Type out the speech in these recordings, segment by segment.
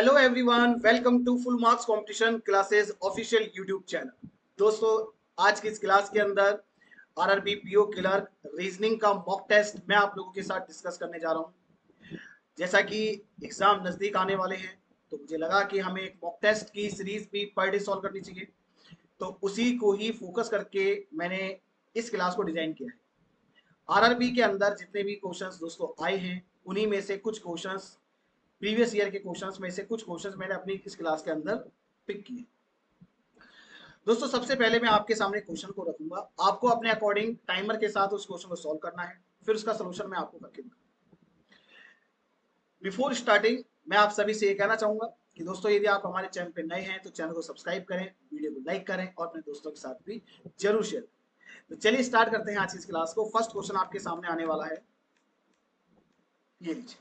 Hello everyone, welcome to full marks competition classes official YouTube channel. दोस्तों, आज की इस क्लास के अंदर आरआरबी पीओ क्लर्क रीजनिंग का मॉक टेस्ट मैं आप लोगों के साथ डिस्कस करने जा रहा हूं। जैसा कि एग्जाम नजदीक आने वाले हैं, तो मुझे लगा कि हमें एक मॉक टेस्ट की सीरीज भी पर डे सॉल्व करनी चाहिए। तो उसी को ही फोकस करके मैंने इस क्लास को डिजाइन किया है। आरआरबी के अंदर जितने भी क्वेश्चंस दोस्तों आए हैं, उन्हीं में से कुछ क्वेश्चंस, प्रीवियस ईयर के क्वेश्चंस में से कुछ क्वेश्चंस मैंने अपनी इस क्लास के अंदर पिक किए। दोस्तों, सबसे पहले मैं आपके सामने क्वेश्चन को रखूंगा, आपको अपने अकॉर्डिंग टाइमर के साथ उस क्वेश्चन को सॉल्व करना है, फिर उसका सोल्यूशन मैं आपको करके दूंगा। बिफोर स्टार्टिंग मैं आप सभी से ये कहना चाहूंगा कि दोस्तों, यदि आप हमारे चैनल पे नए हैं तो चैनल को सब्सक्राइब करें, वीडियो को लाइक करें और अपने दोस्तों के साथ भी जरूर शेयर करें। तो चलिए स्टार्ट करते हैं आज की इस क्लास को। फर्स्ट क्वेश्चन आपके सामने आने वाला है, ये लीजिए।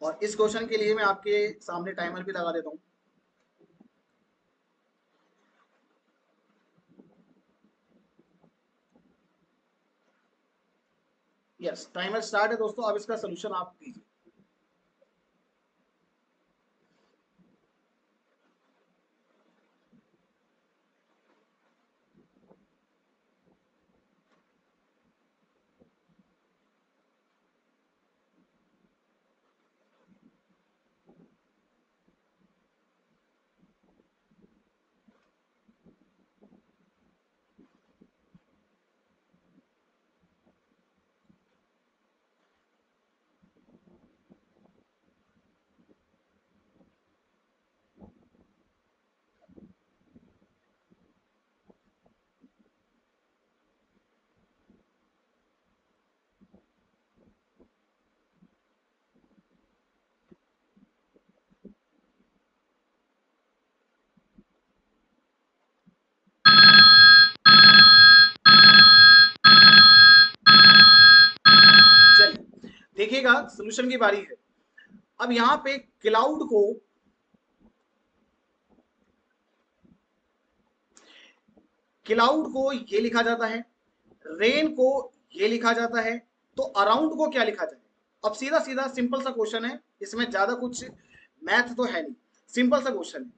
और इस क्वेश्चन के लिए मैं आपके सामने टाइमर भी लगा देता हूँ। यस, टाइमर स्टार्ट है दोस्तों। अब इसका सोल्यूशन आप दीजिए। चलिए देखिएगा, सोल्यूशन की बारी है। अब यहाँ पे क्लाउड को ये लिखा जाता है, रेन को ये लिखा जाता है, तो अराउंड को क्या लिखा जाए? अब सीधा सीधा सिंपल सा क्वेश्चन है, इसमें ज्यादा कुछ मैथ तो है नहीं, सिंपल सा क्वेश्चन है।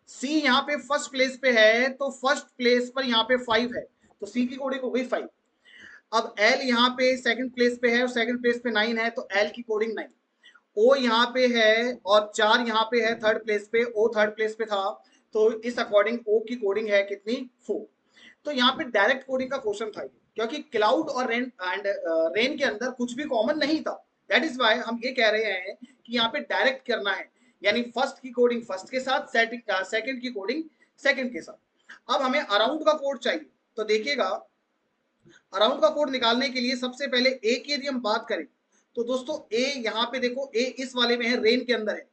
सी यहाँ पे फर्स्ट प्लेस पे है, तो फर्स्ट प्लेस पर यहाँ पे 5 है, तो सी की कोडिंग हो गई 5। अब एल यहाँ पे सेकंड प्लेस पे है और सेकंड प्लेस पे 9 है, तो एल की कोडिंग 9। ओ यहाँ पे है और 4 यहाँ पे है थर्ड प्लेस पे, ओ थर्ड प्लेस पे था, तो इस अकॉर्डिंग ओ की कोडिंग है कितनी? 4। तो यहाँ पे डायरेक्ट कोडिंग का क्वेश्चन था, क्योंकि क्लाउड और रेन के अंदर कुछ भी कॉमन नहीं था। दैट इज वाई हम ये कह रहे हैं कि यहाँ पे डायरेक्ट करना है, यानी फर्स्ट की कोडिंग फर्स्ट के साथ, सेकंड की कोडिंग सेकंड के साथ। अब हमें अराउंड का कोड चाहिए, तो देखिएगा, अराउंड का कोड निकालने के लिए सबसे पहले ए की यदि हम बात करें, तो दोस्तों ए यहाँ पे देखो, ए इस वाले में है, रेन के अंदर है।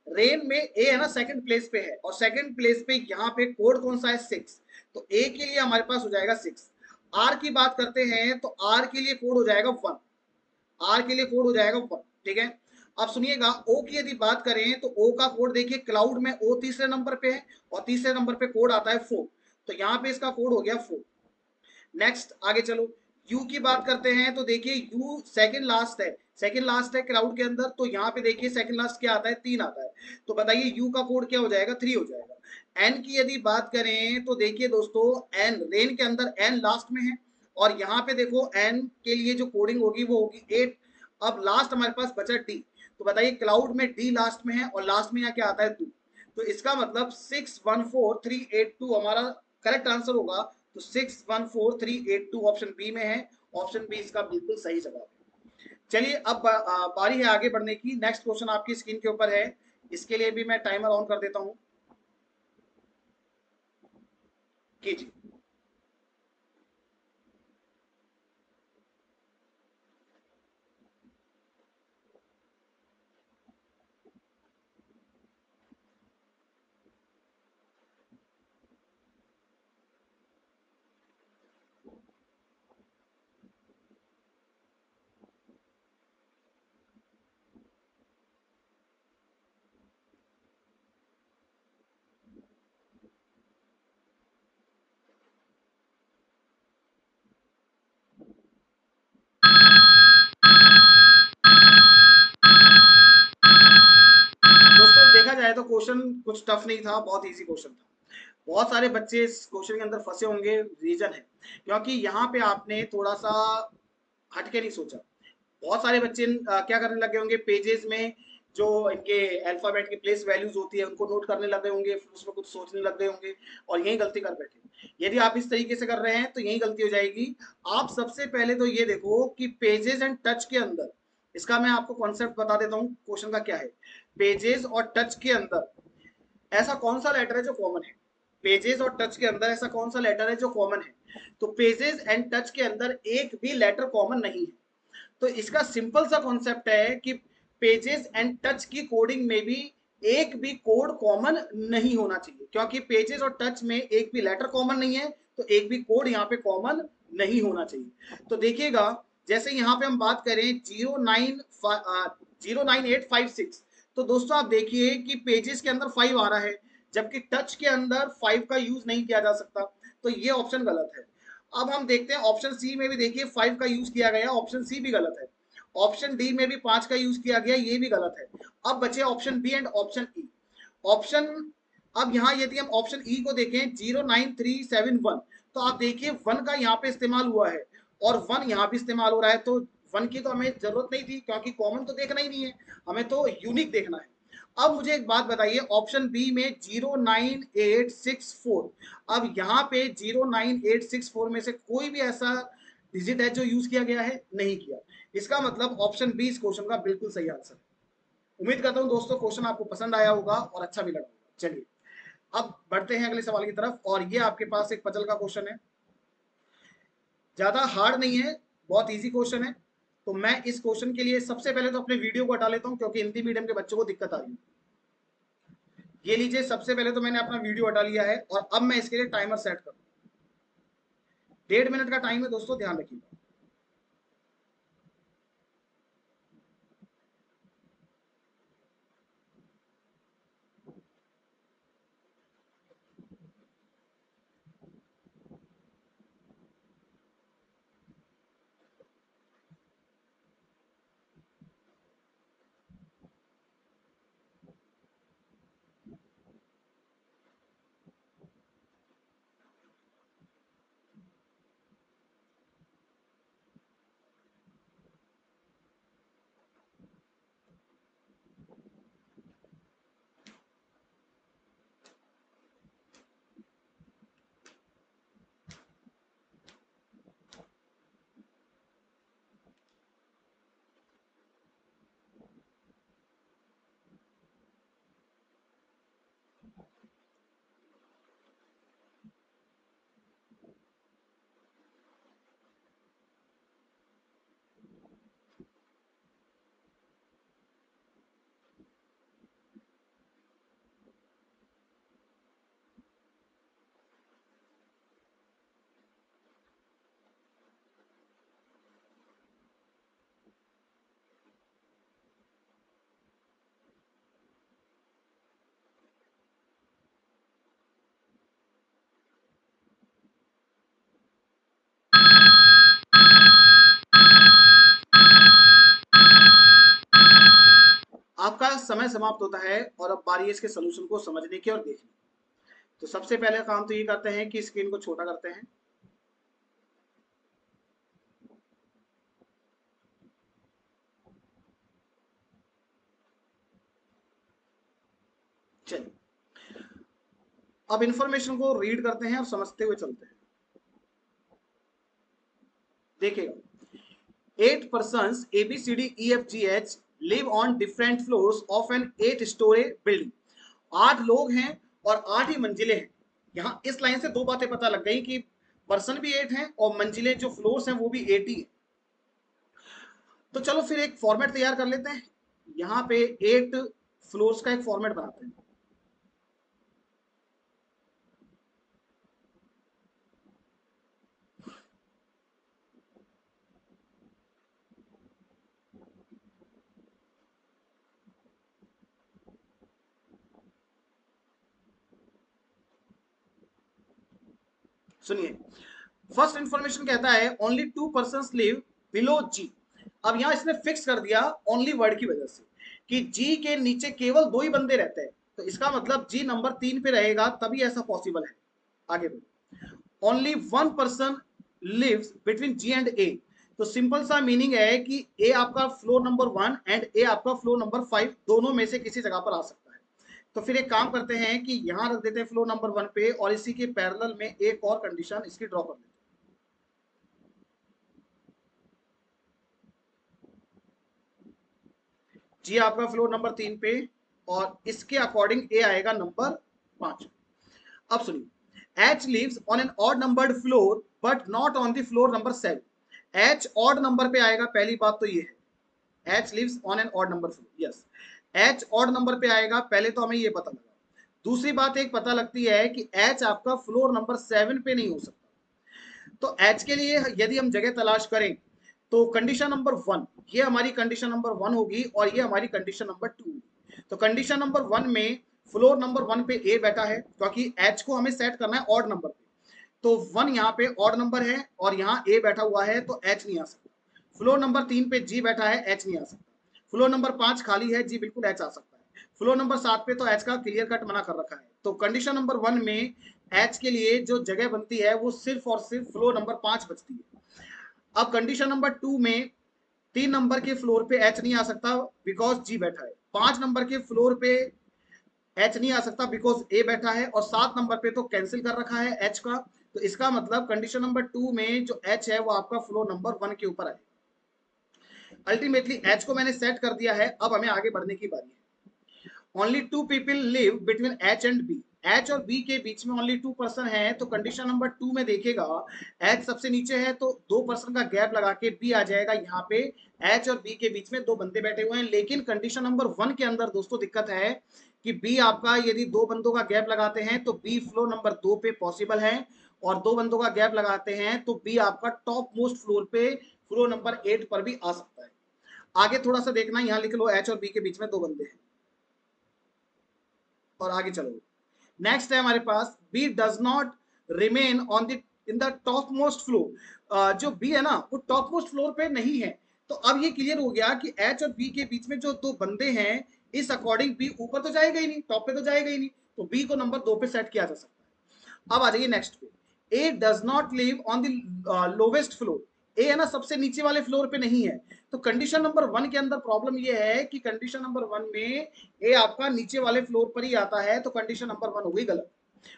रेन में ए है ना, सेकंड प्लेस पे है, और सेकंड प्लेस पे यहाँ पे कोड कौन सा है? 6। तो ए के लिए हमारे पास हो जाएगा 6। आर की बात करते हैं तो आर के लिए कोड हो जाएगा 1। आर के लिए कोड हो जाएगा 1। ठीक है। अब सुनिएगा, ओ की यदि बात करें तो ओ का कोड देखिए, क्लाउड में ओ तीसरे नंबर पे है और तीसरे नंबर पे कोड आता है 4, तो यहाँ पे इसका कोड हो गया 4। नेक्स्ट आगे चलो, यू की बात करते हैं तो देखिए, यू सेकंड लास्ट है, सेकंड लास्ट है क्राउड के अंदर, तो यहाँ पे देखिए सेकंड लास्ट क्या आता है? 3 आता है। तो बताइए यू का कोड क्या हो जाएगा? 3 हो जाएगा। एन की यदि बात करें तो देखिए दोस्तों, एन रेन के अंदर एन लास्ट में है, और यहाँ पे देखो एन के लिए जो कोडिंग होगी वो होगी 8। अब लास्ट हमारे पास बचा डी, तो बताइए क्लाउड में डी लास्ट में है और लास्ट में यहाँ क्या आता है? 2। तो इसका मतलब 614382 हमारा करेक्ट आंसर होगा। तो 614382 ऑप्शन बी में है। ऑप्शन बी इसका बिल्कुल सही जवाब है। चलिए अब बारी है आगे बढ़ने की। नेक्स्ट क्वेश्चन आपकी स्क्रीन के ऊपर है, इसके लिए भी मैं टाइमर ऑन कर देता हूं, कीजिए। क्वेश्चन कुछ टफ नहीं था, बहुत इजी क्वेश्चन था। बहुत सारे बच्चे इस क्वेश्चन के अंदर फंसे होंगे, रीजन है क्योंकि यहाँ पे आपने थोड़ा सा हटके नहीं सोचा। बहुत सारे बच्चे क्या करने लगे होंगे, पेजेस में जो इनके अल्फाबेट की प्लेस वैल्यूज होती है उनको नोट करने लगे होंगे, फिर उसमें कुछ सोचने लग गए होंगे और यही गलती कर बैठे। यदि आप इस तरीके से कर रहे हैं तो यही गलती हो जाएगी। आप सबसे पहले तो ये देखो कि पेजेस एंड टच के अंदर, इसका मैं आपको कॉन्सेप्ट बता देता हूँ क्वेश्चन का क्या है। पेजेस और टच के अंदर ऐसा कौन सा लेटर है जो कॉमन है, पेजेस और टच के अंदर ऐसा कौन सा लेटर है जो कॉमन है। तो पेजेस एंड टच के अंदर एक भी लेटर कॉमन नहीं है। तो इसका सिंपल सा कॉन्सेप्ट है कि पेजेस एंड टच की कोडिंग में भी एक भी कोड कॉमन नहीं होना चाहिए, क्योंकि पेजेस और टच में एक भी लेटर कॉमन नहीं है तो एक भी कोड यहाँ पे कॉमन नहीं होना चाहिए। तो देखिएगा, जैसे यहाँ पे हम बात करें 09856, तो दोस्तों आप देखिए कि पेजेस के अंदर 5 आ रहा है, जबकि टच के अंदर 5 का यूज नहीं किया जा सकता, तो ये ऑप्शन गलत है। अब हम देखते हैं ऑप्शन सी में भी, देखिए 5 का यूज किया गया, ऑप्शन सी भी गलत है। ऑप्शन डी में भी 5 का यूज किया गया, ये भी गलत है। अब बचे option B and option E. Option, अब यहाँ यदि हम ऑप्शन ई को देखें 09371, तो आप देखिए 1 का यहाँ पे इस्तेमाल हुआ है और 1 यहाँ पे इस्तेमाल हो रहा है, तो 1 की तो हमें जरूरत नहीं थी क्योंकि कॉमन तो देखना ही नहीं है, हमें तो यूनिक देखना है। अब मुझे एक बात बताइए, ऑप्शन बी में 09864, अब यहाँ पे 09864 में से कोई भी ऐसा डिजिट है जो यूज किया गया है? नहीं किया। इसका मतलब ऑप्शन बी इस क्वेश्चन का बिल्कुल सही आंसर है। उम्मीद करता हूं दोस्तों क्वेश्चन आपको पसंद आया होगा और अच्छा भी लगा होगा। चलिए अब बढ़ते हैं अगले सवाल की तरफ, और ये आपके पास एक पजल का क्वेश्चन है, ज्यादा हार्ड नहीं है, बहुत इजी क्वेश्चन है। तो मैं इस क्वेश्चन के लिए सबसे पहले तो अपने वीडियो को हटा लेता हूं क्योंकि हिंदी मीडियम के बच्चों को दिक्कत आ रही है। ये लीजिए, सबसे पहले तो मैंने अपना वीडियो हटा लिया है और अब मैं इसके लिए टाइमर सेट करूँ। 1.5 मिनट का टाइम है दोस्तों, ध्यान रखिएगा। आपका समय समाप्त होता है और अब बारी है इसके सोल्यूशन को समझने की और देखने। तो सबसे पहले काम तो ये करते हैं कि स्क्रीन को छोटा करते हैं। चलिए अब इंफॉर्मेशन को रीड करते हैं और समझते हुए चलते हैं। देखिएगा, 8 persons ABCDEFGH live on different floors of an 8 story building। 8 लोग हैं और 8 ही मंजिलें हैं। यहाँ इस लाइन से दो बातें पता लग गई कि पर्सन भी 8 हैं और मंजिलें जो फ्लोर्स हैं वो भी 8 ही है। तो चलो फिर एक फॉर्मेट तैयार कर लेते हैं, यहाँ पे 8 फ्लोर्स का एक फॉर्मेट बनाते हैं। सुनिए, फर्स्ट इंफॉर्मेशन कहता है ओनली 2 persons लिव बिलो जी। अब यहां इसने फिक्स कर दिया ओनली वर्ड की वजह से कि जी के नीचे केवल 2 ही बंदे रहते हैं। तो इसका मतलब जी नंबर 3 पे रहेगा तभी ऐसा पॉसिबल है। आगे बढ़ो। Only one person lives between G and A. तो सिंपल सा मीनिंग है कि ए आपका फ्लोर नंबर 1 एंड ए आपका फ्लोर नंबर 5 दोनों में से किसी जगह पर आ सकता है। तो फिर एक काम करते हैं कि यहां रख देते हैं फ्लोर नंबर 1 पे और इसी के पैरेलल में एक और कंडीशन इसकी ड्रॉ कर देते हैं। जी आपका फ्लोर नंबर 3 पे और इसके अकॉर्डिंग ए आएगा नंबर 5। अब सुनिए, H lives on an odd numbered floor but not on the floor number 7। H odd number पे आएगा, पहली बात तो ये है, H lives on an odd number floor. Yes, H odd number पे आएगा, पहले तो हमें ये पता लगा। दूसरी बात एक पता लगती है कि एच आपका फ्लोर नंबर 7 पे नहीं हो सकता। तो एच के लिए यदि हम जगह तलाश करें तो कंडीशन नंबर 1, ये हमारी कंडीशन नंबर 1 होगी और ये हमारी कंडीशन नंबर 2 होगी। तो कंडीशन नंबर 1 में फ्लोर नंबर 1 पे ए बैठा है क्योंकि एच को हमें सेट करना है ऑड नंबर पे, तो 1 यहाँ पे ऑड नंबर है और यहाँ ए बैठा हुआ है तो एच नहीं आ सकता। फ्लोर नंबर 3 पे जी बैठा है, एच नहीं आ सकता। फ्लोर नंबर 5 खाली है, जी बिल्कुल एच आ सकता है। फ्लोर नंबर 7 पे तो एच का क्लियर कट मना कर रखा है। तो कंडीशन नंबर 1 में एच के लिए जो जगह बनती है वो सिर्फ और सिर्फ फ्लोर नंबर 5 बचती है। अब कंडीशन नंबर 2 में 3 नंबर के फ्लोर पे एच नहीं आ सकता बिकॉज जी बैठा है। 5 नंबर के फ्लोर पे एच नहीं आ सकता बिकॉज ए बैठा है और 7 नंबर पे तो कैंसिल कर रखा है एच का। तो इसका मतलब कंडीशन नंबर 2 में जो एच है वो आपका फ्लोर नंबर 1 के ऊपर है। अल्टीमेटली एच को मैंने सेट कर दिया है, अब हमें आगे बढ़ने की बारी है। Only 2 people live between H and B. H और बी के बीच में ओनली 2 पर्सन है, तो कंडीशन नंबर 2 में देखेगा एच सबसे नीचे है तो 2 पर्सन का गैप लगा के बी आ जाएगा। यहाँ पे एच और बी के बीच में 2 बंदे बैठे हुए हैं, लेकिन कंडीशन नंबर 1 के अंदर दोस्तों दिक्कत है कि बी आपका यदि 2 बंदों का गैप लगाते हैं तो बी फ्लोर नंबर 2 पे पॉसिबल है, और 2 बंदों का गैप लगाते हैं तो बी आपका टॉप मोस्ट फ्लोर पे फ्लोर नंबर 8 पर भी आ सकता है। आगे थोड़ा सा देखना, यहाँ लिख लो एच और बी के बीच में 2 बंदे हैं और आगे चलो। नेक्स्ट है हमारे पास B does not remain on the in the top most floor. जो बी है ना वो टॉप मोस्ट फ्लोर पे नहीं है। तो अब ये क्लियर हो गया कि एच और बी के बीच में जो 2 बंदे हैं इस अकॉर्डिंग बी ऊपर तो जाएगा ही नहीं, टॉप पे तो जाएगा ही नहीं, तो बी को नंबर 2 पे सेट किया जा सकता है। अब आ जाइए नेक्स्ट पे, A does not live on the lowest floor. A है ना सबसे नीचे वाले फ्लोर पे नहीं है। तो कंडीशन नंबर 1 के अंदर प्रॉब्लम ये है कि कंडीशन नंबर 1 में ए आपका नीचे वाले फ्लोर पर ही आता है, तो कंडीशन नंबर 1 हो गई गलत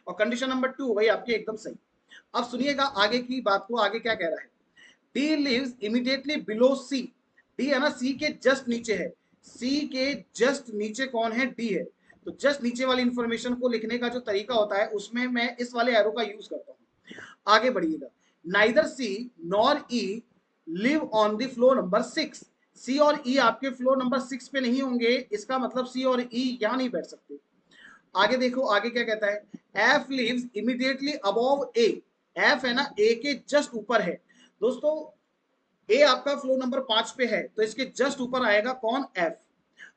और कंडीशन नंबर 2 हो गई आपकी एकदम सही। अब सुनिएगा आगे की बात को, आगे क्या कह रहा है। डी लिव्स इमीडिएटली बिलो सी। डी है ना सी के जस्ट नीचे है, सी के जस्ट नीचे कौन है, डी है। तो जस्ट नीचे वाली इंफॉर्मेशन को लिखने का जो तरीका होता है उसमें मैं इस वाले एरो का यूज करता हूं। आगे बढ़िएगा। Neither C nor E live on the floor number 6। C और ई आपके फ्लोर नंबर 6 पे नहीं होंगे, इसका मतलब सी और ई यहां नहीं बैठ सकते। आगे देखो आगे क्या कहता है, एफ लिव्स इमीडिएटली अबव ए। एफ है ना ए के जस्ट ऊपर है। दोस्तों ए आपका फ्लोर नंबर 5 पे है तो इसके जस्ट ऊपर आएगा कौन, एफ।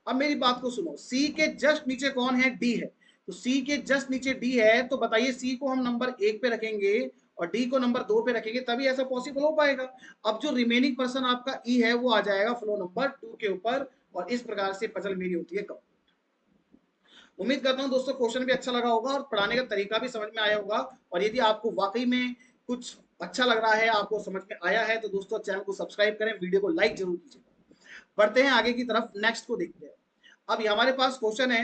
अब मेरी बात को सुनो, सी के जस्ट नीचे कौन है, डी है। तो सी के जस्ट नीचे डी है, तो बताइए सी को हम नंबर 1 पे रखेंगे और डी को नंबर 2 पे रखेंगे तभी ऐसा पॉसिबल हो पाएगा। अब जो रिमेनिंग पर्सन आपका ई है वो आ जाएगा फ्लोर नंबर 2 के ऊपर और इस प्रकार से पजल मेरी होती है कब। उम्मीद करता हूं दोस्तों क्वेश्चन भी अच्छा लगा होगा और पढ़ाने का तरीका भी समझ में आया होगा। और यदि आपको वाकई में कुछ अच्छा लग रहा है, आपको समझ में आया है, तो दोस्तों चैनल को सब्सक्राइब करें, वीडियो को लाइक जरूर कीजिए। बढ़ते हैं आगे की तरफ, नेक्स्ट को देखते हैं। अब हमारे पास क्वेश्चन है,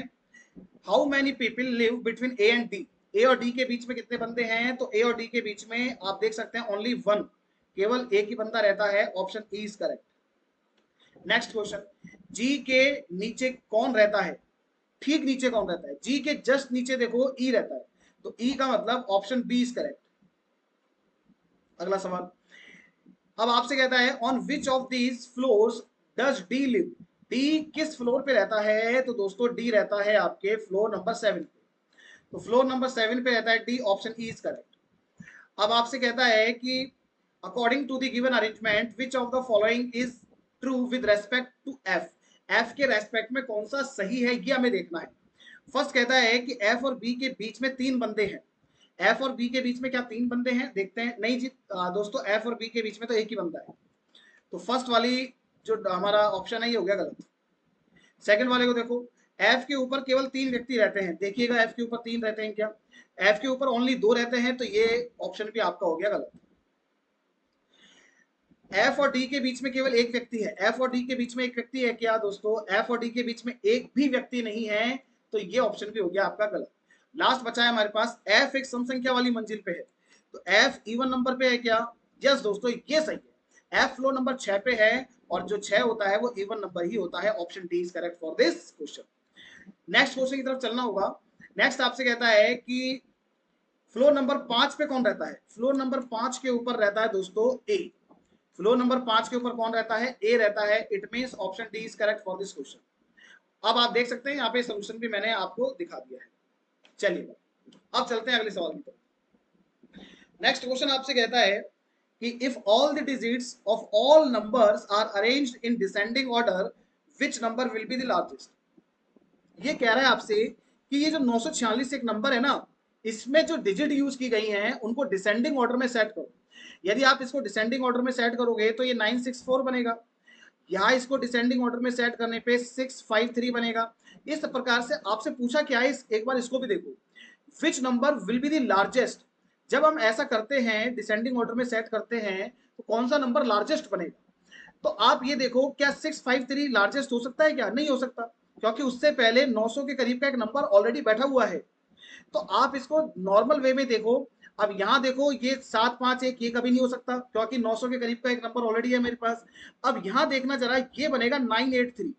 how many people live between A and D. A और डी के बीच में कितने बंदे हैं, तो ए और डी के बीच में आप देख सकते हैं ओनली 1, केवल एक ही बंदा रहता है, option E is correct. Next question, G के नीचे कौन रहता है, ठीक नीचे कौन रहता है, जी के जस्ट नीचे देखो ई रहता है, तो ई का मतलब ऑप्शन बी इज करेक्ट। अगला सवाल, अब आपसे कहता है on which of these floors does D live. D किस फ्लोर पे रहता है, तो दोस्तों डी रहता है आपके फ्लोर नंबर 7 पे। तो फ्लोर नंबर 7 पे रहता है D, option E is correct. अब आपसे कहता है कि according to the given arrangement which of the following is true with respect to F. F के रेस्पेक्ट में कौन सा सही है ये हमें देखना है। फर्स्ट कहता है कि एफ और बी के बीच में 3 बंदे हैं। एफ और बी के बीच में क्या 3 बंदे हैं, देखते हैं। नहीं जी दोस्तों, एफ और बी के बीच में तो एक ही बंदा है, तो फर्स्ट वाली जो हमारा ऑप्शन है ये हो गया गलत। सेकंड वाले को देखो, एफ के ऊपर केवल 3 व्यक्ति रहते हैं, देखिएगा एफ के ऊपर 3 रहते हैं क्या? एफ के ऊपर ओनली 2 रहते हैं, तो ये ऑप्शन भी आपका हो गया गलत। एफ और डी के बीच में केवल एक व्यक्ति है, एफ और डी के बीच में एक व्यक्ति है क्या दोस्तों? एफ और डी के बीच में एक भी व्यक्ति नहीं है, तो ये ऑप्शन भी हो गया आपका गलत। लास्ट बचा है हमारे पास, एफ एक सम संख्या वाली मंजिल पे है, तो एफ इवन नंबर पे है क्या? यस दोस्तों, ये सही है, एफ फ्लोर नंबर 6 पे है, और जो 6 होता है वो इवन नंबर ही होता है। Option D is correct for this question. Next question की तरफ चलना होगा। नेक्स्ट आपसे कहता है कि फ्लोर नंबर 5 पे कौन रहता है? फ्लोर नंबर 5 के ऊपर रहता है दोस्तों ए। फ्लोर नंबर 5 के ऊपर कौन रहता है? ए रहता है। It means option D is correct for this question. अब आप देख सकते हैं यहाँ पे सोल्यूशन भी मैंने आपको दिखा दिया है। चलिए अब चलते हैं अगले सवाल की तरफ। नेक्स्ट क्वेश्चन आपसे कहता है कि if all the digits of all numbers are arranged in descending order, which number will be the largest? ये कह रहा है आपसे कि ये जो 946 एक नंबर है ना, इसमें जो डिजिट यूज की गई हैं उनको डिसेंडिंग ऑर्डर में सेट करो। यदि आप इसको डिसेंडिंग ऑर्डर में सेट करोगे तो ये 964 बनेगा, यहाँ इसको डिसेंडिंग ऑर्डर में सेट करने पे 653 बनेगा। इस प्रकार से आपसे पूछा क्या है, एक बार इसको भी देखो, विच number will be the largest. जब हम ऐसा करते हैं, डिसेंडिंग ऑर्डर में सेट करते हैं, तो कौन सा नंबर लार्जेस्ट बनेगा? तो आप ये देखो, क्या 653 लार्जेस्ट हो सकता है क्या? नहीं हो सकता, क्योंकि उससे पहले 900 के करीब का एक नंबर ऑलरेडी बैठा हुआ है। तो आप इसको नॉर्मल वे में देखो। अब यहाँ देखो, ये 751 ये कभी नहीं हो सकता, क्योंकि 900 के करीब का एक नंबर ऑलरेडी है मेरे पास। अब यहाँ देखना जरा, ये बनेगा 983।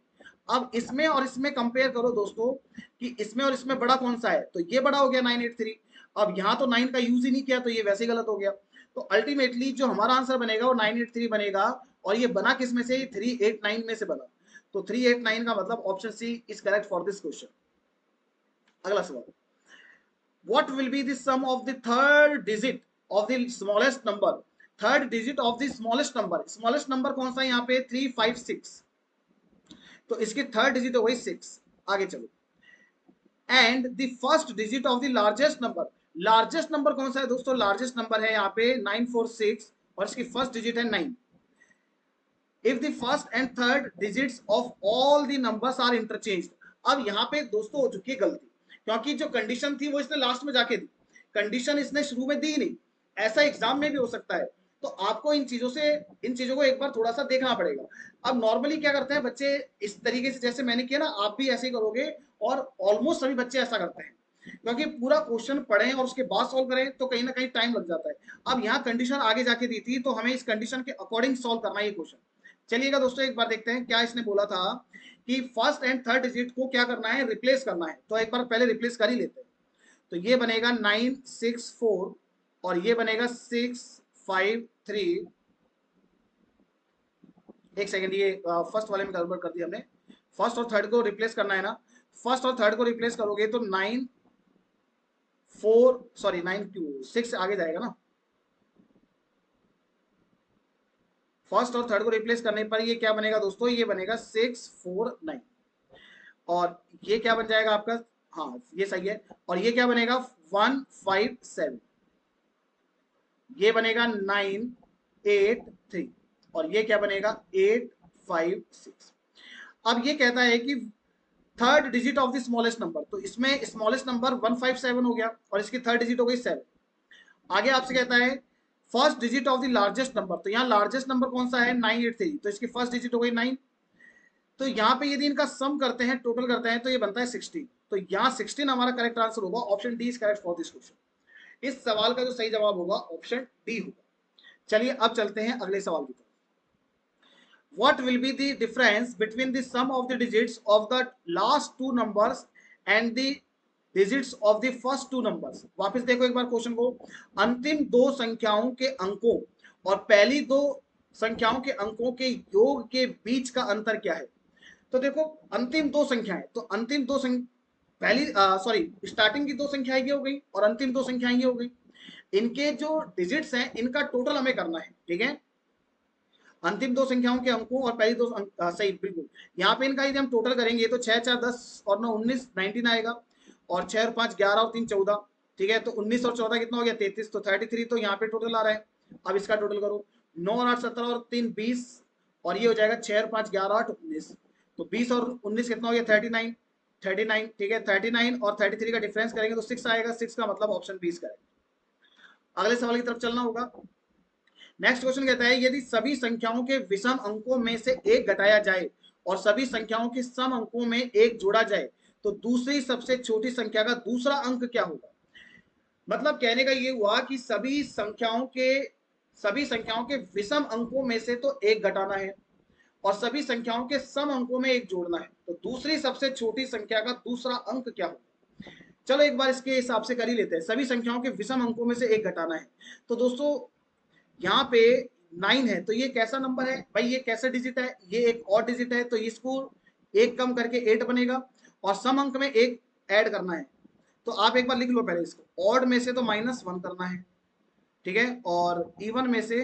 अब इसमें और इसमें कंपेयर करो दोस्तों कि इसमें और इसमें बड़ा कौन सा है, तो ये बड़ा हो गया 983। अब यहाँ तो 9 का यूज ही नहीं किया, तो ये वैसे गलत हो गया। तो अल्टीमेटली जो हमारा आंसर बनेगा वो 983 बनेगा, और ये बना किस में से? 389 में से बना। तो 389 का मतलब option C is correct for this question. अगला सवाल, what will be the sum of the third digit of the smallest number? Third digit of the smallest number, smallest number कौन सा है यहाँ पे? 356, तो इसकी थर्ड डिजिट हो गई 6। आगे चलो, and the first digit of the largest number, largest number कौन सा है दोस्तों? लार्जेस्ट नंबर है यहाँ पे 946, और इसकी फर्स्ट डिजिट है 9। If the first and third digits of all the numbers are interchanged. अब यहाँ पे दोस्तों हो चुकी है गलती, क्योंकि जो कंडीशन थी वो इसने लास्ट में जाके दी, कंडीशन इसने शुरू में दी नहीं। ऐसा एग्जाम में भी हो सकता है, तो आपको इन चीजों को एक बार थोड़ा सा देखना पड़ेगा। अब नॉर्मली क्या करते हैं बच्चे, इस तरीके से जैसे मैंने किया ना, आप भी ऐसे ही करोगे, और ऑलमोस्ट सभी बच्चे ऐसा करते हैं, क्योंकि पूरा क्वेश्चन पढ़ें और उसके बाद सॉल्व करें तो कहीं ना कहीं टाइम लग जाता है। अब यहाँ कंडीशन आगे जाके दी थी, तो हमें इस कंडीशन के अकॉर्डिंग सॉल्व करना है ये क्वेश्चन। चलिएगा दोस्तों, एक बार देखते हैं क्या इसने बोला था कि फर्स्ट एंड थर्ड डिजिट को क्या करना है? रिप्लेस करना है। तो एक बार पहले रिप्लेस कर ही लेते हैं। तो ये बनेगा 964, और ये बनेगा 653। एक सेकेंड, ये फर्स्ट वाले में गड़बड़ कर दी हमने। फर्स्ट और थर्ड को रिप्लेस करना है ना, फर्स्ट और थर्ड को रिप्लेस करोगे तो 6 आगे जाएगा ना। फर्स्ट और थर्ड को रिप्लेस करने पर ये क्या बनेगा दोस्तों? ये बनेगा 649, और ये क्या बन जाएगा आपका? हाँ ये सही है। और ये क्या बनेगा? 157, ये बनेगा 983, और ये क्या बनेगा? 856। अब ये कहता है कि third digit of the smallest number, तो इसमें स्मॉलेस्ट नंबर 157 हो गया, और इसकी थर्ड डिजिट हो गई 7। आगे आपसे कहता है first digit of the largest number, तो यहाँ लार्जेस्ट नंबर कौन सा है? 983, तो इसकी फर्स्ट डिजिट हो गई 9। तो यहाँ पे यदि इनका सम करते हैं, टोटल करते हैं, तो ये बनता है 16। तो यहाँ 16 हमारा करेक्ट आंसर होगा। Option D is correct for this question. इस सवाल का जो सही जवाब होगा ऑप्शन डी होगा। चलिए अब चलते हैं अगले सवाल की तरफ। What will be the difference between the sum of the digits of the last two numbers and the digits of the first two numbers? वापस देखो एक बार क्वेश्चन को, अंतिम दो संख्याओं के अंकों और पहली दो संख्याओं के अंकों के योग के बीच का अंतर क्या है? तो देखो, अंतिम दो संख्याएं, तो अंतिम दो पहली स्टार्टिंग की दो संख्याएं ये हो गई, और अंतिम दो संख्याएं ये हो गई। इनके जो डिजिट्स हैं इनका टोटल हमें करना है, ठीक है? अंतिम दो संख्याओं के अंकों और पहली दो सही बिल्कुल। यहाँ पे इनका यदि हम टोटल करेंगे तो 6 4 10 और 9 19 19 आएगा, और 6 और 5 11 और 3 14, ठीक है? तो 19 और 14 कितना हो गया? 33, तो 33 तो यहाँ पे टोटल आ रहा है। अब इसका टोटल करो, 9 और 8 17 और 3 20, और ये हो जाएगा 6 और 5 11 8 19, तो 20 और 19 कितना हो गया? 39। 39, ठीक है, 39 और 33 का डिफरेंस करेंगे तो 6 आएगा, 6 का मतलब ऑप्शन 20 का है। अगले सवाल की तरफ चलना होगा। नेक्स्ट क्वेश्चन कहता है यदि सभी संख्याओं के विषम अंकों में से एक घटाया जाए और सभी संख्याओं के सम अंकों में एक जोड़ा जाए तो दूसरी सबसे छोटी संख्या का दूसरा अंक क्या होगा। मतलब कहने का ये हुआ कि सभी संख्याओं के विषम अंकों में से तो एक घटाना है और सभी संख्याओं के सम अंकों में एक जोड़ना है, तो दूसरी सबसे छोटी संख्या का दूसरा अंक क्या होगा। चलो एक बार इसके हिसाब से कर ही लेते हैं। सभी संख्याओं के विषम अंकों में से एक घटाना है, तो दोस्तों यहाँ पे 9 है, तो ये कैसा नंबर है भाई, ये कैसा डिजिट है, ये एक और डिजिट है, तो इसको एक कम करके 8 बनेगा और सम अंक में एक ऐड करना है। तो आप एक बार लिख लो पहले इसको, ऑड में से तो -1 करना है, ठीक है, और इवन में से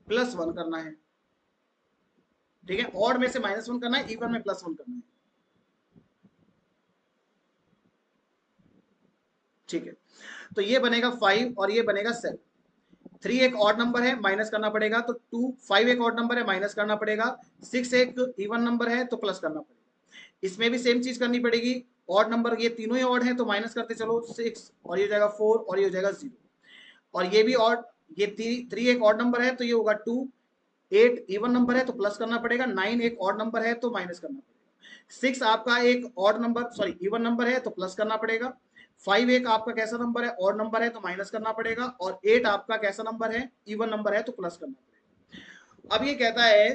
+1 करना है, ठीक है, ऑड में से -1 करना है, इवन में +1 करना है, ठीक है। तो ये बनेगा 5 और ये बनेगा 7। 3 एक ऑड नंबर है, माइनस करना पड़ेगा, तो 2, 5 एक ऑड नंबर है, माइनस करना पड़ेगा, 6 एक इवन नंबर है तो प्लस करना पड़ेगा। इसमें भी सेम चीज करनी पड़ेगी, ऑड नंबर ये तीनों ही ऑड है तो माइनस करते चलो 6 और ये हो जाएगा 4 और ये हो जाएगा 0, और ये भी ऑड, ये 3 एक ऑड नंबर है तो ये होगा 2, 8 इवन नंबर है तो प्लस करना पड़ेगा, 9 एक ऑड नंबर है तो माइनस करना पड़ेगा, 6 आपका एक odd number sorry even number है तो प्लस करना पड़ेगा, 5 एक आपका कैसा नंबर है, ऑड नंबर है तो माइनस करना पड़ेगा, और 8 आपका कैसा नंबर है, इवन नंबर है तो प्लस करना पड़ेगा। अब ये कहता है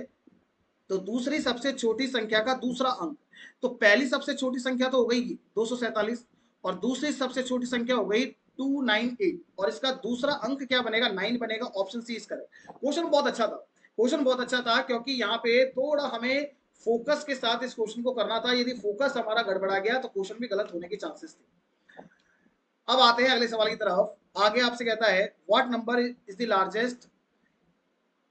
तो दूसरी सबसे छोटी संख्या का दूसरा अंक, तो पहली सबसे छोटी संख्या तो हो गई 247 और दूसरी सबसे छोटी संख्या हो गई 298 और इसका दूसरा अंक क्या बनेगा, 9 बनेगा। Option C is correct. Question बहुत अच्छा था, क्वेश्चन बहुत अच्छा था, क्योंकि यहाँ पे थोड़ा हमें फोकस के साथ इस क्वेश्चन को करना था। यदि फोकस हमारा गड़बड़ा गया तो क्वेश्चन भी गलत होने के चांसेस थे। अब आते हैं अगले सवाल की तरफ। आगे आपसे कहता है what number is the largest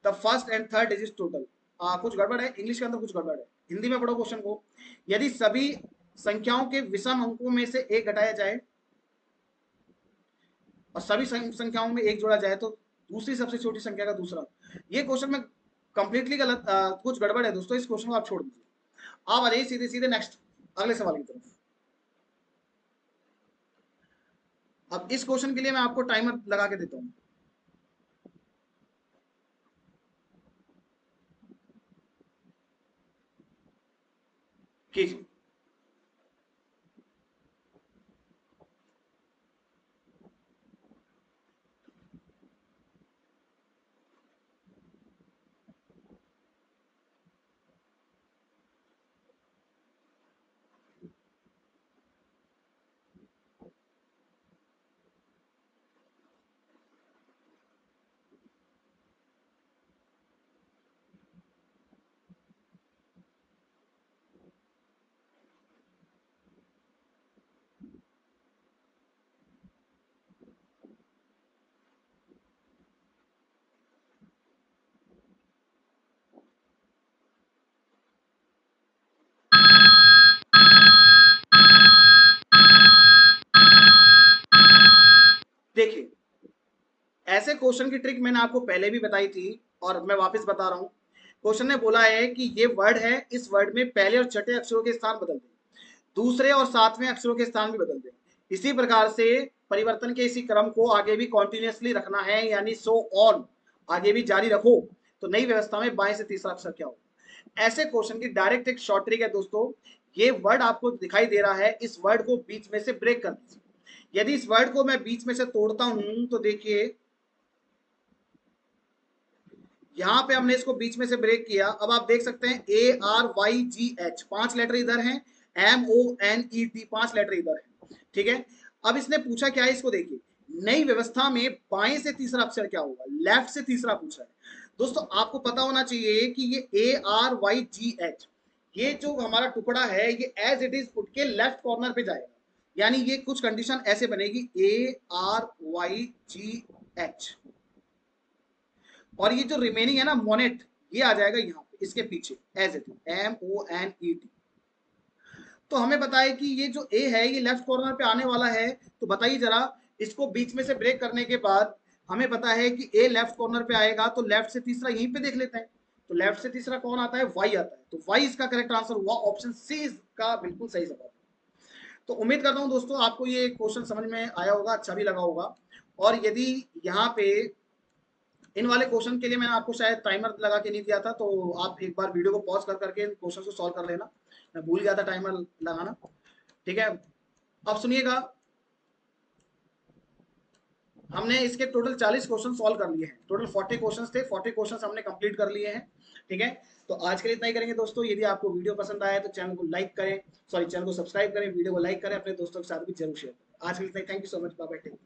the first and third digit total. कुछ गड़बड़ है, इंग्लिश के अंदर कुछ गड़बड़ है, हिंदी में पढ़ो क्वेश्चन को। यदि सभी संख्याओं के विषम अंकों में से एक घटाया जाए और सभी संख्याओं में एक जोड़ा जाए तो दूसरी सबसे छोटी संख्या का दूसरा। ये क्वेश्चन में कंप्लीटली गलत, कुछ गड़बड़ है दोस्तों, इस क्वेश्चन को आप छोड़ दीजिए। आप आ जाइए सीधे सीधे नेक्स्ट अगले सवाल की तरफ। अब इस क्वेश्चन के लिए मैं आपको टाइमर लगा के देता हूं। कीजिए। देखिए, ऐसे क्वेश्चन की ट्रिक मैंने आपको पहले भी बताई थी और मैं वापस बता रहा हूं। क्वेश्चन ने बोला है कि ये वर्ड है, इस वर्ड में पहले और छठे अक्षरों के स्थान बदल दें, दूसरे और सातवें अक्षरों के स्थान भी बदल दें। इसी प्रकार से परिवर्तन के इसी क्रम को आगे भी कॉन्टिन्यूसली रखना है, यानी सो ऑन, आगे भी जारी रखो। तो नई व्यवस्था में बाएं से तीसरा अक्षर क्या होगा। ऐसे क्वेश्चन की डायरेक्ट एक शॉर्ट ट्रिक है दोस्तों। ये वर्ड आपको दिखाई दे रहा है, इस वर्ड को बीच में से ब्रेक कर दीजिए। यदि इस वर्ड को मैं बीच में से तोड़ता हूं तो देखिए यहां पे हमने इसको बीच में से ब्रेक किया। अब आप देख सकते हैं ARYGH 5 लेटर इधर हैं, MONET 5 लेटर इधर है, ठीक है। अब इसने पूछा क्या है, इसको देखिए, नई व्यवस्था में बाएं से तीसरा अक्षर क्या होगा, लेफ्ट से तीसरा पूछा है। दोस्तों आपको पता होना चाहिए कि ये ARYGH, ये जो हमारा टुकड़ा है ये एज इट इज उठ के लेफ्ट कॉर्नर पे जाएगा, यानी ये कुछ कंडीशन ऐसे बनेगी ARYGH, और ये जो रिमेनिंग है ना मोनेट, ये आ जाएगा यहाँ पे इसके पीछे एज इट MONET। तो हमें पता है कि ये जो ए है ये लेफ्ट कॉर्नर पे आने वाला है, तो बताइए जरा, इसको बीच में से ब्रेक करने के बाद हमें पता है कि ए लेफ्ट कॉर्नर पे आएगा, तो लेफ्ट से तीसरा यहीं पे देख लेते हैं। तो तो लेफ्ट से तीसरा कौन आता है, वाई आता है, तो वाई इसका करेक्ट आंसर हुआ, ऑप्शन सी इसका बिल्कुल सही जवाब। तो उम्मीद करता हूं दोस्तों आपको ये क्वेश्चन समझ में आया होगा, अच्छा भी लगा होगा। और यदि यहाँ पे इन वाले क्वेश्चन के लिए मैंने आपको शायद टाइमर लगा के नहीं दिया था, तो आप एक बार वीडियो को पॉज कर करके इन क्वेश्चन को सॉल्व कर लेना, मैं भूल गया था टाइमर लगाना। ठीक है, अब सुनिएगा, हमने इसके टोटल 40 क्वेश्चन सॉल्व कर लिए हैं, टोटल 40 क्वेश्चंस थे, 40 क्वेश्चंस हमने कंप्लीट कर लिए हैं। ठीक है, तो आज के लिए इतना ही करेंगे दोस्तों। यदि आपको वीडियो पसंद आया तो चैनल को लाइक करें, सॉरी चैनल को सब्सक्राइब करें, वीडियो को लाइक करें, अपने दोस्तों के साथ भी जरूर शेयर करें। आज के लिए इतना ही, thank you so much, bye bye.